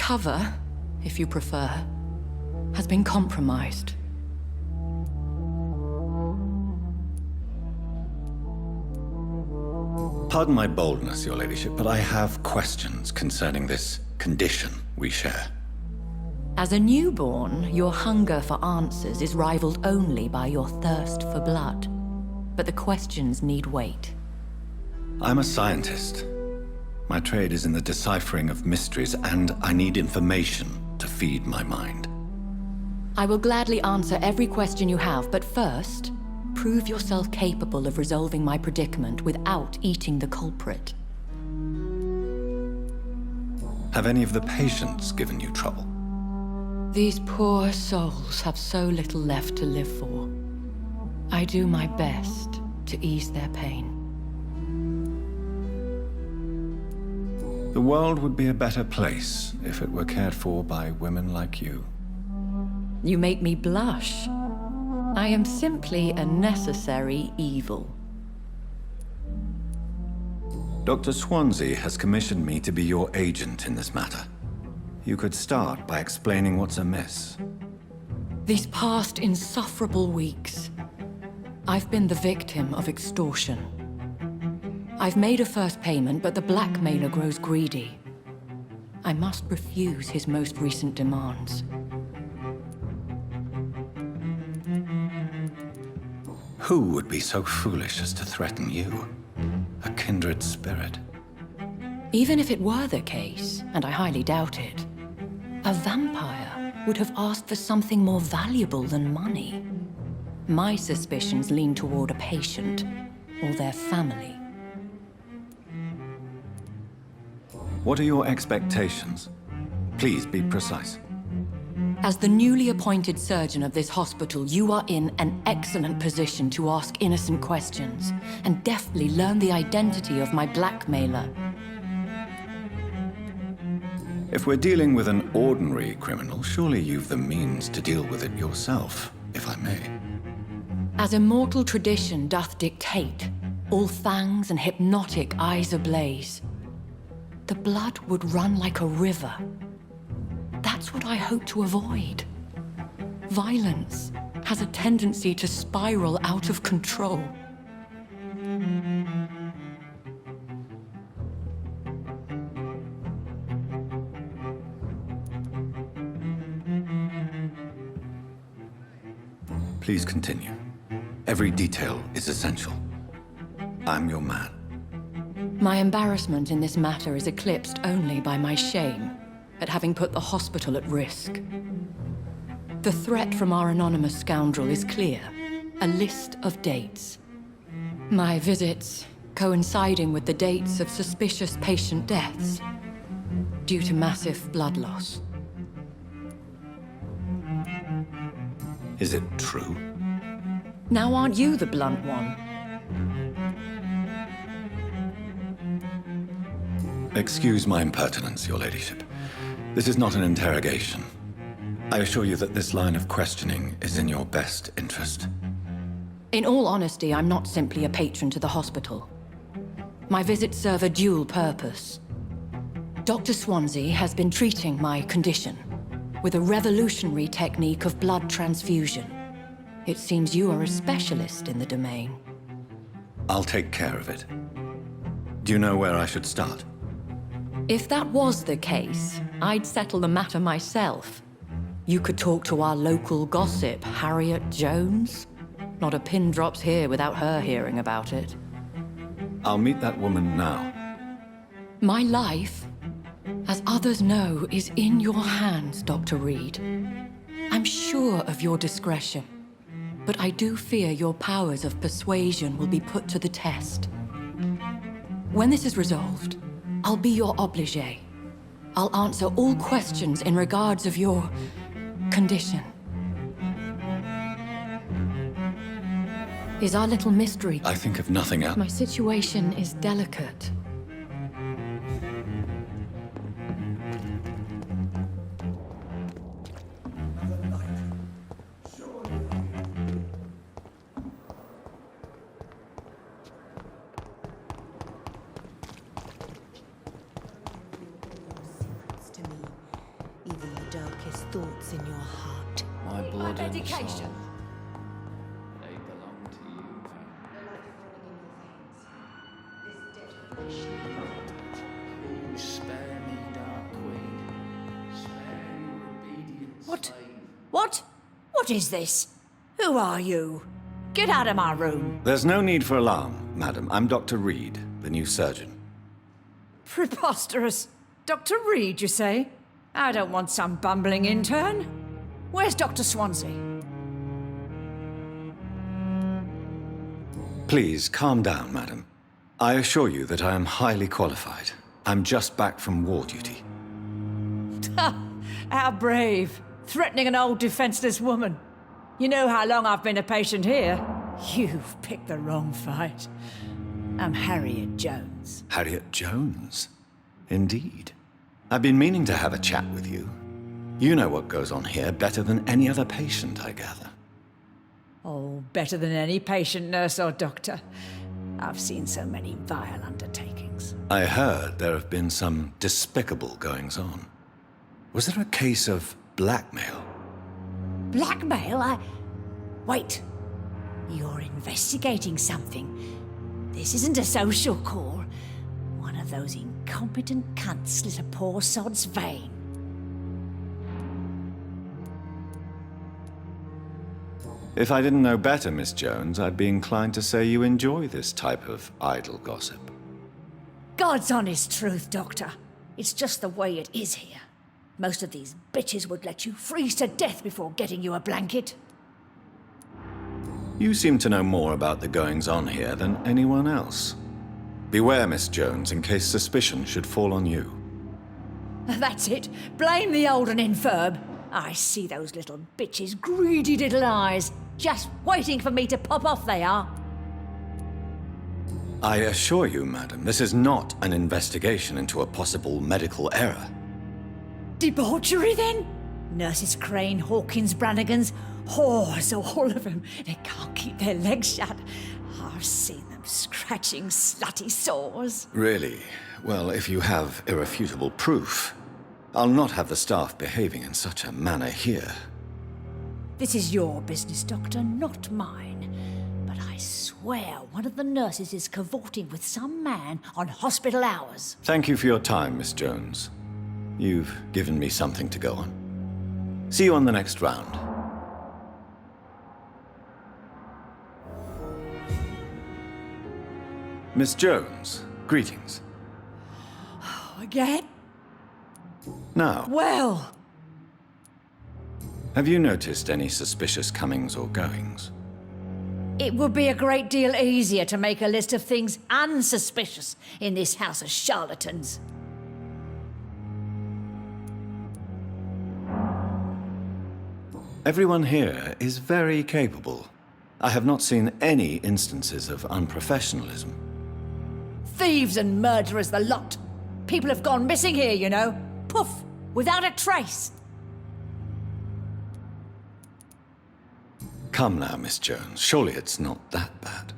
cover, if you prefer, has been compromised. Pardon my boldness, Your Ladyship, but I have questions concerning this condition we share. As a newborn, your hunger for answers is rivaled only by your thirst for blood. But the questions need wait. I'm a scientist. My trade is in the deciphering of mysteries, and I need information to feed my mind. I will gladly answer every question you have, but first, prove yourself capable of resolving my predicament without eating the culprit. Have any of the patients given you trouble? These poor souls have so little left to live for. I do my best to ease their pain. The world would be a better place if it were cared for by women like you. You make me blush. I am simply a necessary evil. Dr. Swansea has commissioned me to be your agent in this matter. You could start by explaining what's amiss. These past insufferable weeks, I've been the victim of extortion. I've made a first payment, but the blackmailer grows greedy. I must refuse his most recent demands. Who would be so foolish as to threaten you? A kindred spirit. Even if it were the case, and I highly doubt it, a vampire would have asked for something more valuable than money. My suspicions lean toward a patient or their family. What are your expectations? Please be precise. As the newly appointed surgeon of this hospital, you are in an excellent position to ask innocent questions and deftly learn the identity of my blackmailer. If we're dealing with an ordinary criminal, surely you've the means to deal with it yourself, if I may. As immortal tradition doth dictate, all fangs and hypnotic eyes ablaze, the blood would run like a river. That's what I hope to avoid. Violence has a tendency to spiral out of control. Please continue. Every detail is essential. I'm your man. My embarrassment in this matter is eclipsed only by my shame at having put the hospital at risk. The threat from our anonymous scoundrel is clear. A list of dates. My visits coinciding with the dates of suspicious patient deaths due to massive blood loss. Is it true? Now aren't you the blunt one? Excuse my impertinence, Your Ladyship. This is not an interrogation. I assure you that this line of questioning is in your best interest. In all honesty, I'm not simply a patron to the hospital. My visits serve a dual purpose. Dr. Swansea has been treating my condition with a revolutionary technique of blood transfusion. It seems you are a specialist in the domain. I'll take care of it. Do you know where I should start? If that was the case, I'd settle the matter myself. You could talk to our local gossip, Harriet Jones. Not a pin drops here without her hearing about it. I'll meet that woman now. My life, as others know, is in your hands, Dr. Reed. I'm sure of your discretion, but I do fear your powers of persuasion will be put to the test. When this is resolved, I'll be your obligé. I'll answer all questions in regards of your condition. Is our little mystery... I think of nothing else. My situation is delicate. thoughts in your heart. My blood and medication. soul, they belong to you. Please spare me, Dark Queen. Spare your obedient What? slave. What? What is this? Who are you? Get out of my room. There's no need for alarm, madam. I'm Dr. Reed, the new surgeon. Preposterous. Dr. Reed, you say? I don't want some bumbling intern. Where's Dr. Swansea? Please, calm down, madam. I assure you that I am highly qualified. I'm just back from war duty. How brave. Threatening an old defenseless woman. You know how long I've been a patient here? You've picked the wrong fight. I'm Harriet Jones. Harriet Jones? Indeed. I've been meaning to have a chat with you. You know what goes on here better than any other patient, I gather. Oh, better than any patient, nurse, or doctor. I've seen so many vile undertakings. I heard there have been some despicable goings-on. Was there a case of blackmail? Blackmail? Wait. You're investigating something. This isn't a social call. One of those incompetent cunts slit a poor sod's vein. If I didn't know better, Miss Jones, I'd be inclined to say you enjoy this type of idle gossip. God's honest truth, Doctor. It's just the way it is here. Most of these bitches would let you freeze to death before getting you a blanket. You seem to know more about the goings-on here than anyone else. Beware, Miss Jones, in case suspicion should fall on you. That's it. Blame the old and infirm. I see those little bitches' greedy little eyes. Just waiting for me to pop off they are. I assure you, madam, this is not an investigation into a possible medical error. Debauchery, then? Nurses Crane, Hawkins, Brannigans, whores, all of them. They can't keep their legs shut. I've seen them scratching slutty sores. Really? Well, if you have irrefutable proof, I'll not have the staff behaving in such a manner here. This is your business, Doctor, not mine. But I swear one of the nurses is cavorting with some man on hospital hours. Thank you for your time, Miss Jones. You've given me something to go on. See you on the next round. Miss Jones, greetings. Again? Now, Well, have you noticed any suspicious comings or goings? it would be a great deal easier to make a list of things unsuspicious in this house of charlatans. Everyone here is very capable. I have not seen any instances of unprofessionalism. Thieves and murderers, the lot. People have gone missing here, you know. Poof, without a trace. Come now, Miss Jones. Surely it's not that bad.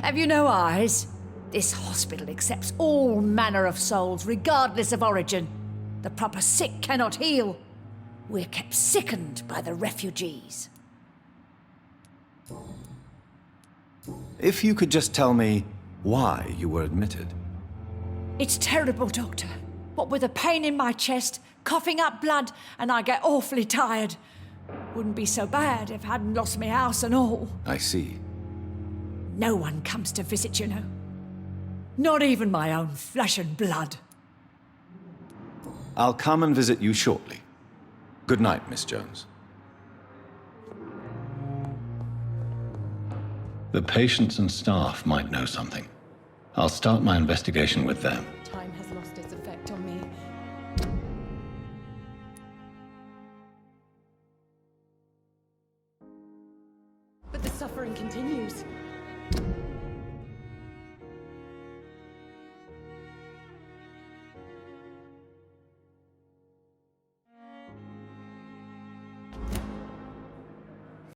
Have you no eyes? This hospital accepts all manner of souls, regardless of origin. The proper sick cannot heal. We're kept sickened by the refugees. If you could just tell me why you were admitted. It's terrible, Doctor. What with a pain in my chest, coughing up blood, and I get awfully tired. Wouldn't be so bad if I hadn't lost my house and all. I see. No one comes to visit, you know. Not even my own flesh and blood. I'll come and visit you shortly. Good night, Miss Jones. The patients and staff might know something. I'll start my investigation with them. Time has lost its effect on me. But the suffering continues.